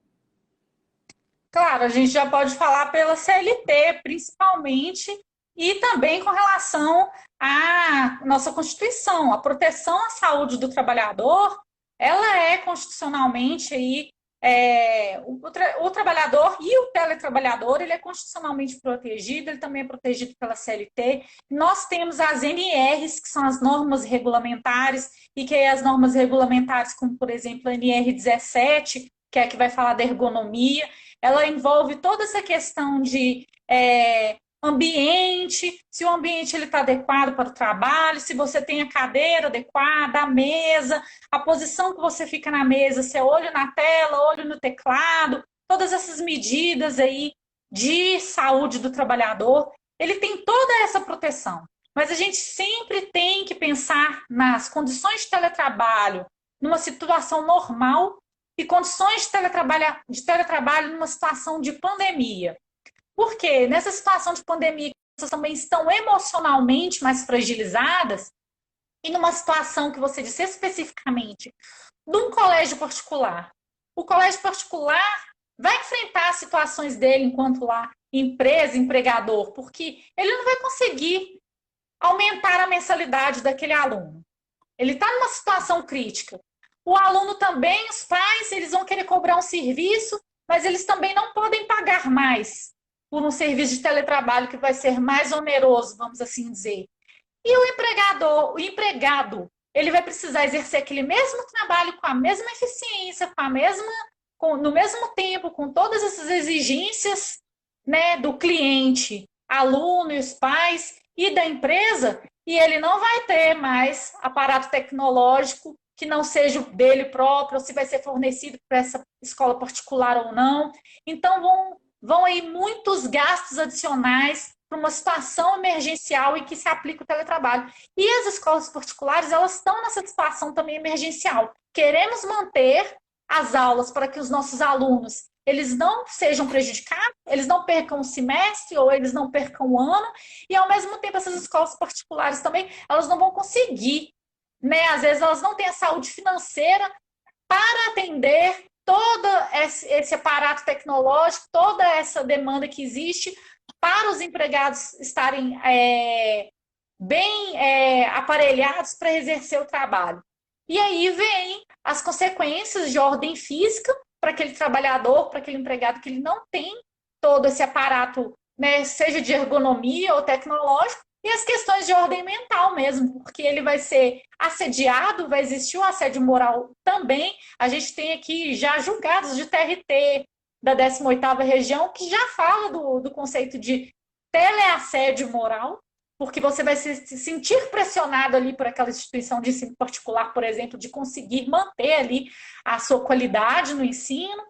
Claro, a gente já pode falar pela CLT, principalmente, e também com relação à nossa Constituição. A proteção à saúde do trabalhador, ela é constitucionalmente aí, o trabalhador e o teletrabalhador, ele é constitucionalmente protegido, ele também é protegido pela CLT. Nós temos as NRs, que são as normas regulamentares, e que as normas regulamentares, como por exemplo a NR 17, que é a que vai falar da ergonomia, ela envolve toda essa questão de ambiente, se o ambiente está adequado para o trabalho, se você tem a cadeira adequada, a mesa, a posição que você fica na mesa, se é olho na tela, olho no teclado, todas essas medidas aí de saúde do trabalhador, ele tem toda essa proteção. Mas a gente sempre tem que pensar nas condições de teletrabalho numa situação normal e condições de teletrabalho numa situação de pandemia. Porque nessa situação de pandemia, as pessoas também estão emocionalmente mais fragilizadas, e numa situação que você disse especificamente, de um colégio particular. O colégio particular vai enfrentar as situações dele enquanto lá empresa, empregador, porque ele não vai conseguir aumentar a mensalidade daquele aluno. Ele está numa situação crítica. O aluno também, os pais, eles vão querer cobrar um serviço, mas eles também não podem pagar mais. por um serviço de teletrabalho que vai ser mais oneroso, vamos assim dizer. E o empregado, ele vai precisar exercer aquele mesmo trabalho com a mesma eficiência, no mesmo tempo, com todas essas exigências, né, do cliente, aluno e os pais e da empresa, e ele não vai ter mais aparato tecnológico que não seja dele próprio, ou se vai ser fornecido para essa escola particular ou não. Então, vão aí muitos gastos adicionais para uma situação emergencial em que se aplica o teletrabalho. E as escolas particulares, elas estão nessa situação também emergencial. Queremos manter as aulas para que os nossos alunos eles não sejam prejudicados, eles não percam o semestre ou eles não percam o ano, e ao mesmo tempo essas escolas particulares também, elas não vão conseguir, né? Às vezes elas não têm a saúde financeira para atender todo esse aparato tecnológico, toda essa demanda que existe para os empregados estarem bem aparelhados para exercer o trabalho. E aí vem as consequências de ordem física para aquele trabalhador, para aquele empregado que ele não tem todo esse aparato, né, seja de ergonomia ou tecnológico, e as questões de ordem mental mesmo, porque ele vai ser assediado, vai existir o assédio moral também. A gente tem aqui já julgados de TRT da 18ª região que já fala do conceito de teleassédio moral, porque você vai se sentir pressionado ali por aquela instituição de ensino particular, por exemplo, de conseguir manter ali a sua qualidade no ensino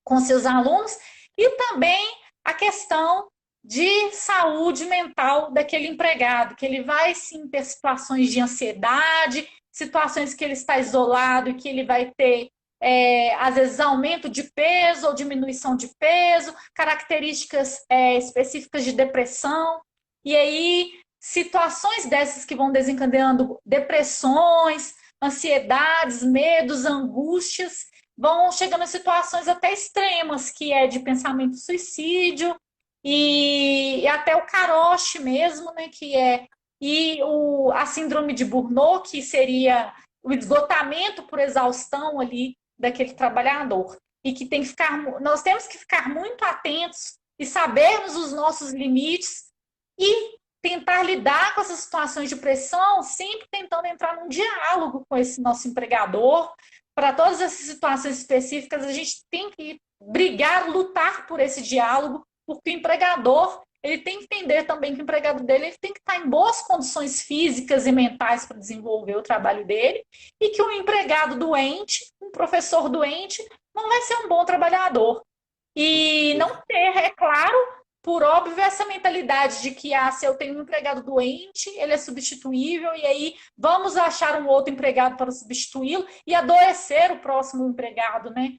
com seus alunos, e também a questão de saúde mental daquele empregado, que ele vai sim ter situações de ansiedade, situações que ele está isolado e que ele vai ter, às vezes, aumento de peso ou diminuição de peso, características específicas de depressão, e aí situações dessas que vão desencadeando depressões, ansiedades, medos, angústias, vão chegando a situações até extremas, que é de pensamento suicídio e até o caroche mesmo, né, que é a síndrome de Burnout, que seria o esgotamento por exaustão ali daquele trabalhador. E que nós temos que ficar muito atentos e sabermos os nossos limites e tentar lidar com essas situações de pressão, sempre tentando entrar num diálogo com esse nosso empregador. Para todas essas situações específicas, a gente tem que brigar, lutar por esse diálogo, porque o empregador ele tem que entender também que o empregado dele ele tem que estar em boas condições físicas e mentais para desenvolver o trabalho dele, e que um empregado doente, um professor doente, não vai ser um bom trabalhador. E não ter, é claro, por óbvio, essa mentalidade de que se eu tenho um empregado doente, ele é substituível, e aí vamos achar um outro empregado para substituí-lo e adoecer o próximo empregado, né?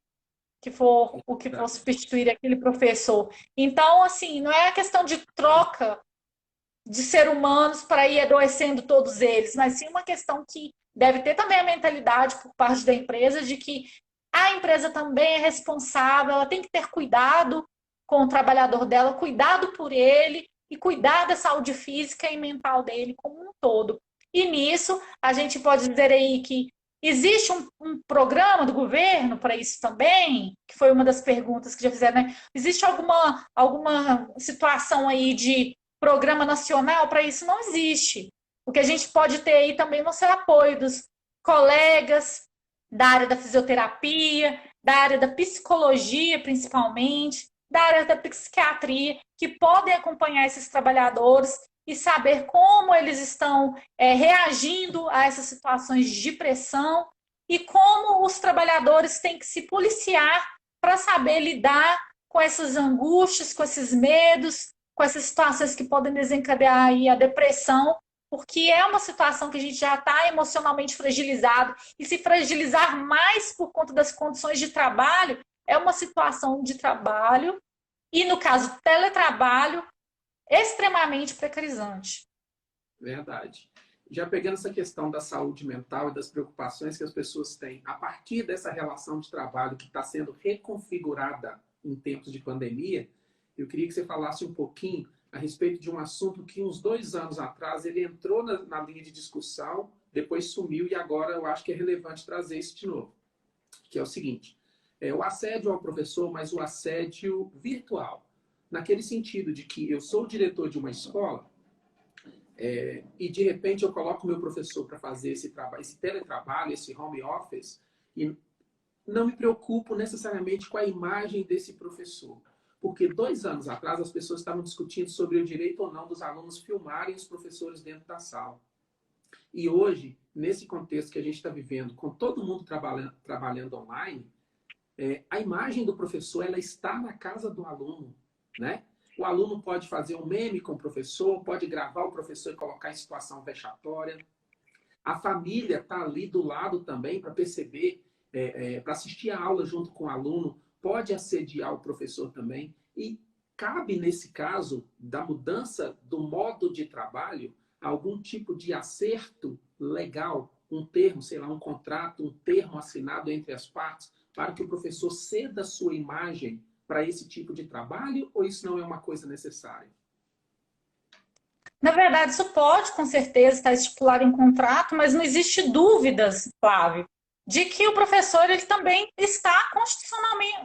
Que for o que for substituir aquele professor. Então, assim, não é a questão de troca de seres humanos para ir adoecendo todos eles, mas sim uma questão que deve ter também a mentalidade por parte da empresa de que a empresa também é responsável, ela tem que ter cuidado com o trabalhador dela, cuidado por ele e cuidar da saúde física e mental dele como um todo. E nisso, a gente pode dizer aí que existe um programa do governo para isso também, que foi uma das perguntas que já fizeram, né? Existe alguma situação aí de programa nacional para isso? Não existe. O que a gente pode ter aí também é o apoio dos colegas da área da fisioterapia, da área da psicologia, principalmente, da área da psiquiatria, que podem acompanhar esses trabalhadores e saber como eles estão reagindo a essas situações de pressão e como os trabalhadores têm que se policiar para saber lidar com essas angústias, com esses medos, com essas situações que podem desencadear aí a depressão, porque é uma situação que a gente já está emocionalmente fragilizado, e se fragilizar mais por conta das condições de trabalho, é uma situação de trabalho, e no caso teletrabalho, extremamente precarizante. Verdade. Já pegando essa questão da saúde mental e das preocupações que as pessoas têm a partir dessa relação de trabalho que está sendo reconfigurada em tempos de pandemia, eu queria que você falasse um pouquinho a respeito de um assunto que uns 2 anos atrás ele entrou na linha de discussão, depois sumiu e agora eu acho que é relevante trazer isso de novo, que é o seguinte, o assédio ao professor, mas o assédio virtual. naquele sentido de que eu sou o diretor de uma escola e de repente eu coloco o meu professor para fazer esse trabalho, esse teletrabalho, esse home office, e não me preocupo necessariamente com a imagem desse professor. Porque 2 anos atrás as pessoas estavam discutindo sobre o direito ou não dos alunos filmarem os professores dentro da sala. E hoje, nesse contexto que a gente está vivendo, com todo mundo trabalhando online, a imagem do professor ela está na casa do aluno, né? O aluno pode fazer um meme com o professor, pode gravar o professor e colocar em situação vexatória. A família está ali do lado também para perceber, para assistir a aula junto com o aluno, pode assediar o professor também. E cabe, nesse caso, da mudança do modo de trabalho, algum tipo de acerto legal, um termo, sei lá, um contrato, um termo assinado entre as partes, para que o professor ceda sua imagem para esse tipo de trabalho, ou isso não é uma coisa necessária? Na verdade, isso pode, com certeza, estar estipulado em contrato, mas não existe dúvidas, Flávio, de que o professor ele também está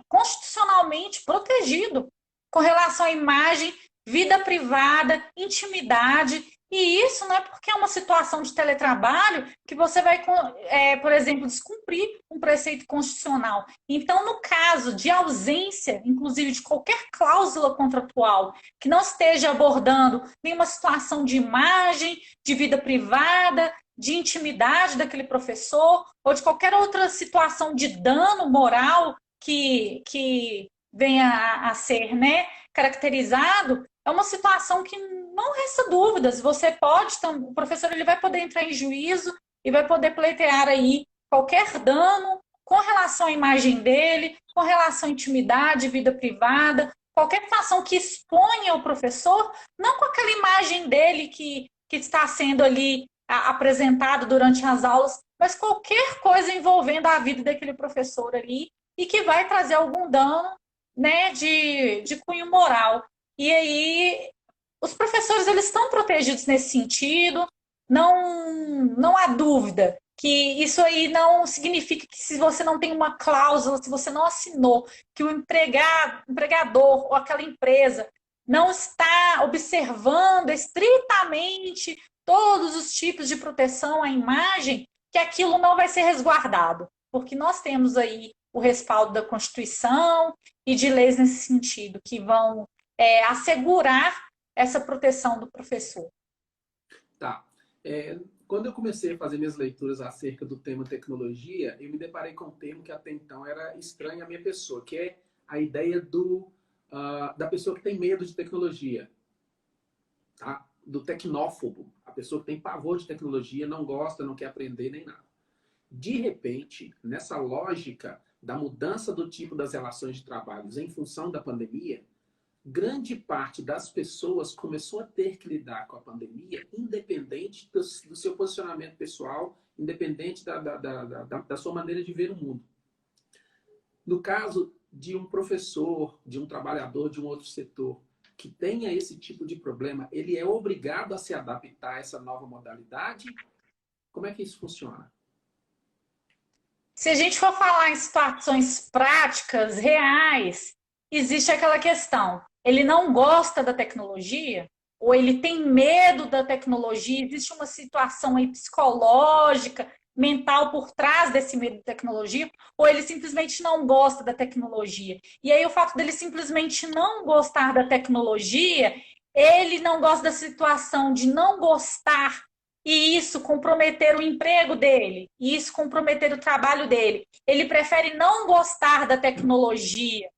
constitucionalmente protegido com relação à imagem, vida privada, intimidade. E isso não é porque é uma situação de teletrabalho que você vai, por exemplo, descumprir um preceito constitucional. Então, no caso de ausência, inclusive de qualquer cláusula contratual que não esteja abordando nenhuma situação de imagem, de vida privada, de intimidade daquele professor, ou de qualquer outra situação de dano moral que venha a ser, né, caracterizado, é uma situação que não resta dúvidas. Você pode, o professor ele vai poder entrar em juízo e vai poder pleitear aí qualquer dano com relação à imagem dele, com relação à intimidade, vida privada, qualquer situação que exponha o professor, não com aquela imagem dele que está sendo ali apresentado durante as aulas, mas qualquer coisa envolvendo a vida daquele professor ali e que vai trazer algum dano, né, de cunho moral. E aí, os professores eles estão protegidos nesse sentido, não há dúvida que isso aí não significa que se você não tem uma cláusula, se você não assinou, que o empregador ou aquela empresa não está observando estritamente todos os tipos de proteção à imagem, que aquilo não vai ser resguardado, porque nós temos aí o respaldo da Constituição e de leis nesse sentido, que vão assegurar essa proteção do professor. Tá. Quando eu comecei a fazer minhas leituras acerca do tema tecnologia, eu me deparei com um termo que até então era estranho à minha pessoa, que é a ideia da pessoa que tem medo de tecnologia, tá? Do tecnófobo, a pessoa que tem pavor de tecnologia, não gosta, não quer aprender nem nada. De repente, nessa lógica da mudança do tipo das relações de trabalho em função da pandemia, grande parte das pessoas começou a ter que lidar com a pandemia independente do seu posicionamento pessoal, independente da sua maneira de ver o mundo. No caso de um professor, de um trabalhador de um outro setor que tenha esse tipo de problema, ele é obrigado a se adaptar a essa nova modalidade? Como é que isso funciona? Se a gente for falar em situações práticas, reais, existe aquela questão. Ele não gosta da tecnologia, ou ele tem medo da tecnologia, existe uma situação aí psicológica, mental por trás desse medo da tecnologia, ou ele simplesmente não gosta da tecnologia. E aí o fato dele simplesmente não gostar da tecnologia, ele não gosta da situação de não gostar e isso comprometer o emprego dele, e isso comprometer o trabalho dele. Ele prefere não gostar da tecnologia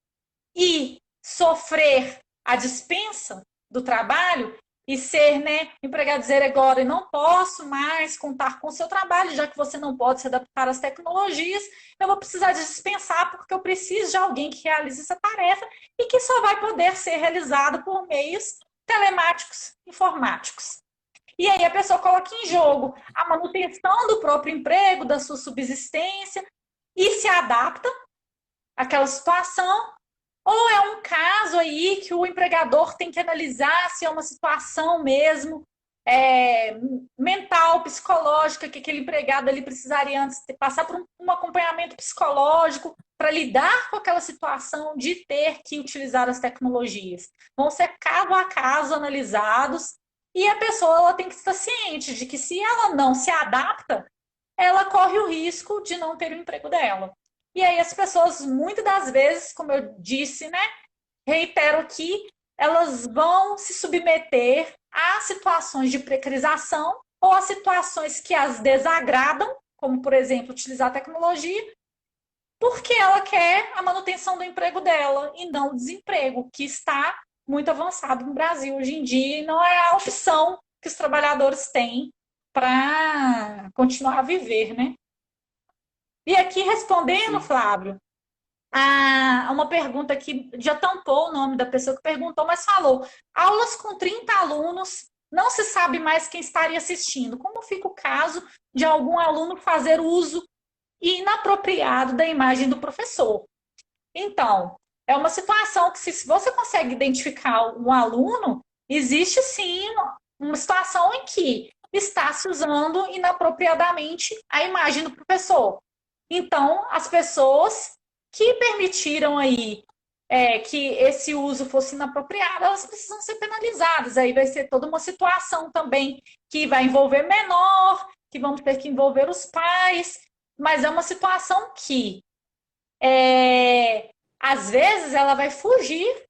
e sofrer a dispensa do trabalho e ser, né, empregado dizer agora, eu não posso mais contar com o seu trabalho, já que você não pode se adaptar às tecnologias, eu vou precisar de dispensar porque eu preciso de alguém que realize essa tarefa e que só vai poder ser realizado por meios telemáticos, informáticos. E aí a pessoa coloca em jogo a manutenção do próprio emprego, da sua subsistência, e se adapta àquela situação, ou é um caso aí que o empregador tem que analisar se é uma situação mesmo mental, psicológica, que aquele empregado ali precisaria antes passar por um acompanhamento psicológico para lidar com aquela situação de ter que utilizar as tecnologias. Vão ser caso a caso analisados e a pessoa ela tem que estar ciente de que se ela não se adapta, ela corre o risco de não ter o emprego dela. E aí as pessoas, muitas das vezes, como eu disse, né, reitero que elas vão se submeter a situações de precarização ou a situações que as desagradam, como, por exemplo, utilizar a tecnologia, porque ela quer a manutenção do emprego dela e não o desemprego, que está muito avançado no Brasil hoje em dia e não é a opção que os trabalhadores têm para continuar a viver, né? E aqui respondendo, Sim. Flávio, a uma pergunta que já tampou o nome da pessoa que perguntou, mas falou: aulas com 30 alunos, não se sabe mais quem estaria assistindo. Como fica o caso de algum aluno fazer uso inapropriado da imagem do professor? Então, é uma situação que, se você consegue identificar um aluno, existe sim uma situação em que está se usando inapropriadamente a imagem do professor. Então, as pessoas que permitiram aí que esse uso fosse inapropriado, elas precisam ser penalizadas. Aí vai ser toda uma situação também que vai envolver menor, que vamos ter que envolver os pais, mas é uma situação que às vezes ela vai fugir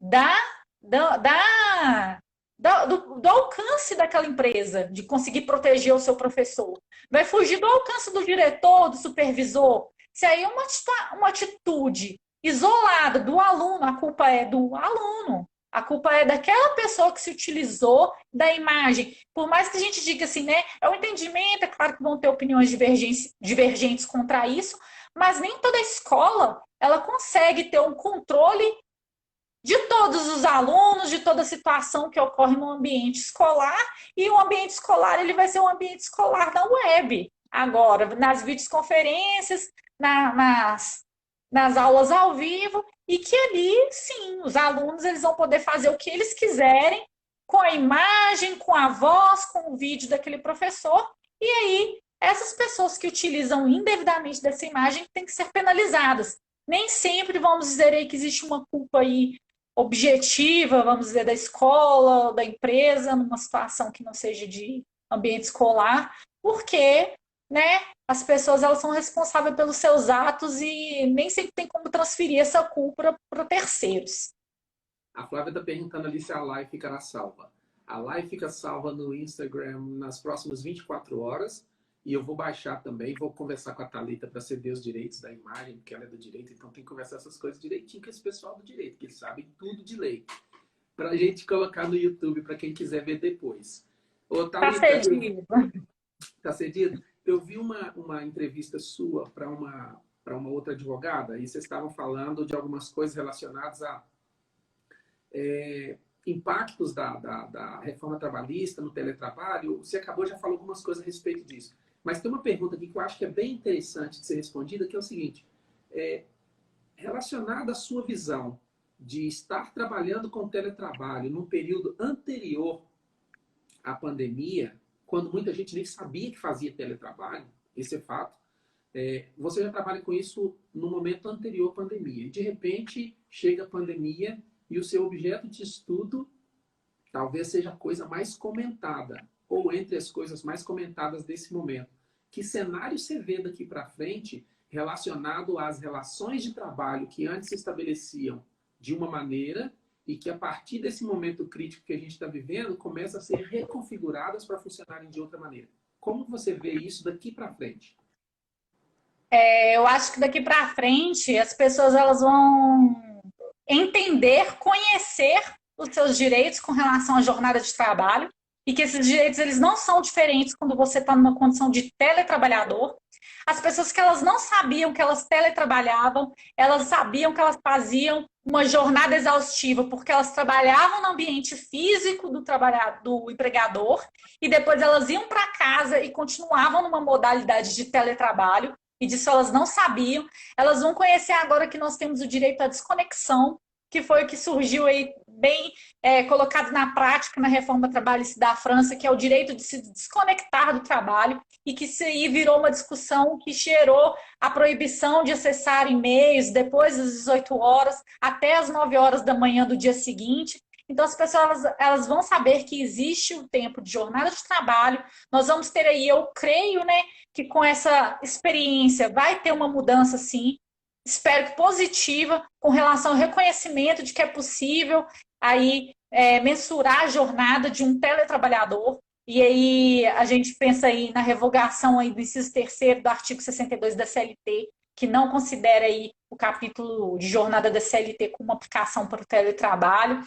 da, da, da do alcance daquela empresa, de conseguir proteger o seu professor. Vai fugir do alcance do diretor, do supervisor. Se aí uma atitude isolada do aluno, a culpa é do aluno. A culpa é daquela pessoa que se utilizou da imagem. Por mais que a gente diga assim, né? É um entendimento, é claro que vão ter opiniões divergentes contra isso, mas nem toda escola ela consegue ter um controle de todos os alunos, de toda a situação que ocorre no ambiente escolar, e o ambiente escolar ele vai ser um ambiente escolar da web. Agora, nas videoconferências, nas aulas ao vivo, e que ali, sim, os alunos eles vão poder fazer o que eles quiserem com a imagem, com a voz, com o vídeo daquele professor, e aí essas pessoas que utilizam indevidamente dessa imagem têm que ser penalizadas. Nem sempre vamos dizer aí que existe uma culpa aí objetiva, vamos dizer, da escola, da empresa, numa situação que não seja de ambiente escolar, porque, né, as pessoas elas são responsáveis pelos seus atos e nem sempre tem como transferir essa culpa para terceiros. A Flávia está perguntando ali se a live ficará salva. A live fica salva no Instagram nas próximas 24 horas. E eu vou baixar também, vou conversar com a Thalita para ceder os direitos da imagem, porque ela é do direito, então tem que conversar essas coisas direitinho com esse pessoal do direito, que eles sabem tudo de lei. Para a gente colocar no YouTube, para quem quiser ver depois. Ô, Thalita, Tá cedido. Tá cedido? Eu vi uma entrevista sua para uma outra advogada, e vocês estavam falando de algumas coisas relacionadas a impactos da reforma trabalhista no teletrabalho. Você já falou algumas coisas a respeito disso. Mas tem uma pergunta aqui que eu acho que é bem interessante de ser respondida, que é o seguinte: relacionada à sua visão de estar trabalhando com teletrabalho num período anterior à pandemia, quando muita gente nem sabia que fazia teletrabalho, esse é fato, você já trabalha com isso no momento anterior à pandemia. E de repente chega a pandemia e o seu objeto de estudo talvez seja a coisa mais comentada, ou entre as coisas mais comentadas desse momento. Que cenário você vê daqui para frente relacionado às relações de trabalho que antes se estabeleciam de uma maneira e que a partir desse momento crítico que a gente está vivendo começa a ser reconfiguradas para funcionarem de outra maneira? Como você vê isso daqui para frente? Eu acho que daqui para frente as pessoas elas vão entender, conhecer os seus direitos com relação à jornada de trabalho e que esses direitos eles não são diferentes quando você está numa condição de teletrabalhador. As pessoas que elas não sabiam que elas teletrabalhavam, elas sabiam que elas faziam uma jornada exaustiva porque elas trabalhavam no ambiente físico do empregador e depois elas iam para casa e continuavam numa modalidade de teletrabalho e disso elas não sabiam. Elas vão conhecer agora que nós temos o direito à desconexão, que foi o que surgiu aí bem colocado na prática na reforma trabalhista da França, que é o direito de se desconectar do trabalho, e que isso aí virou uma discussão que gerou a proibição de acessar e-mails depois das 18 horas até as 9 horas da manhã do dia seguinte. Então, as pessoas elas vão saber que existe um tempo de jornada de trabalho. Nós vamos ter aí, eu creio, né, que com essa experiência vai ter uma mudança, sim. Espero que positiva, com relação ao reconhecimento de que é possível aí mensurar a jornada de um teletrabalhador. E aí a gente pensa aí na revogação aí do inciso 3º do artigo 62 da CLT, que não considera aí o capítulo de jornada da CLT como aplicação para o teletrabalho.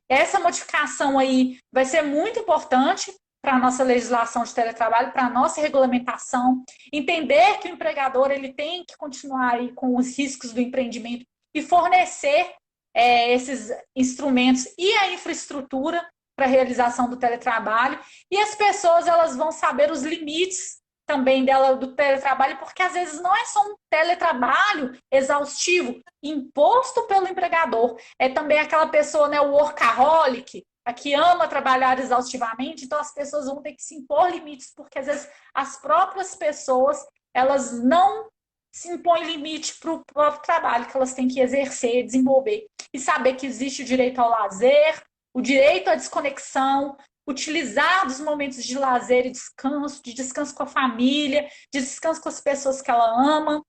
Essa modificação aí vai ser muito importante para a nossa legislação de teletrabalho, para a nossa regulamentação, entender que o empregador ele tem que continuar aí com os riscos do empreendimento e fornecer esses instrumentos e a infraestrutura para a realização do teletrabalho, e as pessoas elas vão saber os limites também do teletrabalho, porque às vezes não é só um teletrabalho exaustivo, imposto pelo empregador, é também aquela pessoa, né, o workaholic, a que ama trabalhar exaustivamente, então as pessoas vão ter que se impor limites, porque às vezes as próprias pessoas, elas não se impõem limite para o próprio trabalho que elas têm que exercer, desenvolver, e saber que existe o direito ao lazer, o direito à desconexão, utilizar dos momentos de lazer e descanso, de descanso com a família, de descanso com as pessoas que ela ama,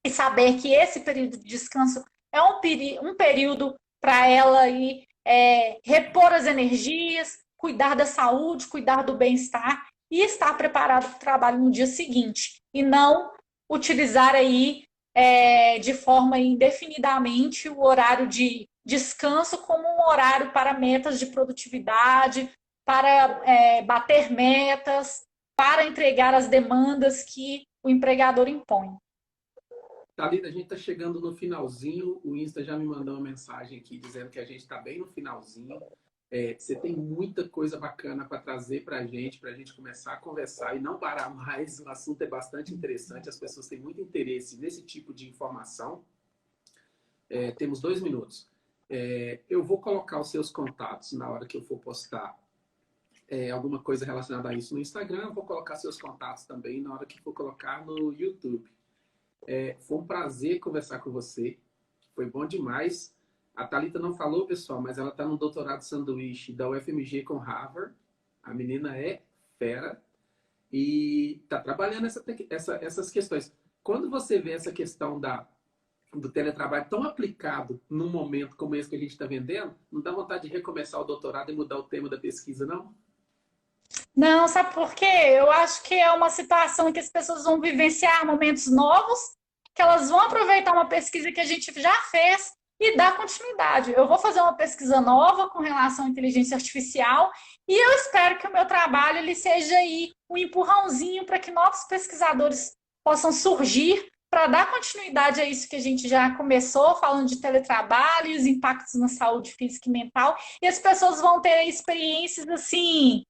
e saber que esse período de descanso é um período para ela ir repor as energias, cuidar da saúde, cuidar do bem-estar e estar preparado para o trabalho no dia seguinte. E não utilizar aí de forma indefinidamente o horário de descanso como um horário para metas de produtividade, para bater metas, para entregar as demandas que o empregador impõe. Thalita, a gente está chegando no finalzinho. O Insta já me mandou uma mensagem aqui dizendo que a gente está bem no finalzinho. Você tem muita coisa bacana para trazer para a gente começar a conversar e não parar mais. O assunto é bastante interessante, as pessoas têm muito interesse nesse tipo de informação. Temos 2 minutos. Eu vou colocar os seus contatos na hora que eu for postar alguma coisa relacionada a isso no Instagram. Eu vou colocar seus contatos também na hora que for colocar no YouTube. Foi um prazer conversar com você. Foi bom demais. A Thalita não falou, pessoal, mas ela está no doutorado sanduíche da UFMG com Harvard. A menina é fera e está trabalhando essas questões. Quando você vê essa questão do teletrabalho tão aplicado num momento como esse que a gente está vendendo, não dá vontade de recomeçar o doutorado e mudar o tema da pesquisa, não? Não, sabe por quê? Eu acho que é uma situação em que as pessoas vão vivenciar momentos novos, que elas vão aproveitar uma pesquisa que a gente já fez e dar continuidade. Eu vou fazer uma pesquisa nova com relação à inteligência artificial e eu espero que o meu trabalho ele seja aí um empurrãozinho para que novos pesquisadores possam surgir para dar continuidade a isso que a gente já começou, falando de teletrabalho e os impactos na saúde física e mental, e as pessoas vão ter experiências assim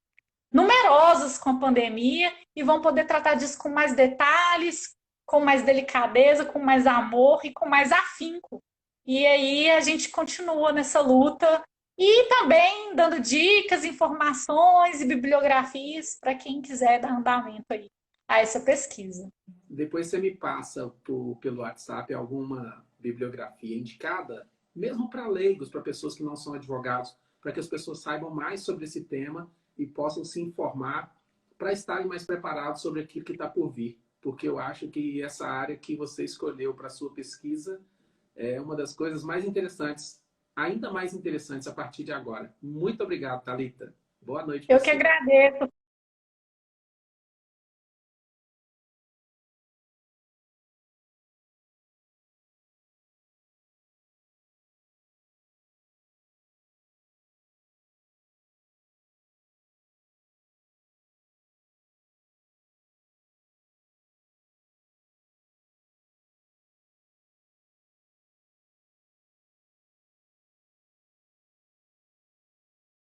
numerosas com a pandemia e vão poder tratar disso com mais detalhes, com mais delicadeza, com mais amor e com mais afinco. E aí a gente continua nessa luta e também dando dicas, informações e bibliografias para quem quiser dar andamento aí a essa pesquisa. Depois você me passa pelo WhatsApp alguma bibliografia indicada, mesmo para leigos, para pessoas que não são advogados, para que as pessoas saibam mais sobre esse tema e possam se informar para estarem mais preparados sobre aquilo que está por vir. Porque eu acho que essa área que você escolheu para a sua pesquisa é uma das coisas mais interessantes, ainda mais interessantes a partir de agora. Muito obrigado, Thalita. Boa noite. Eu que agradeço,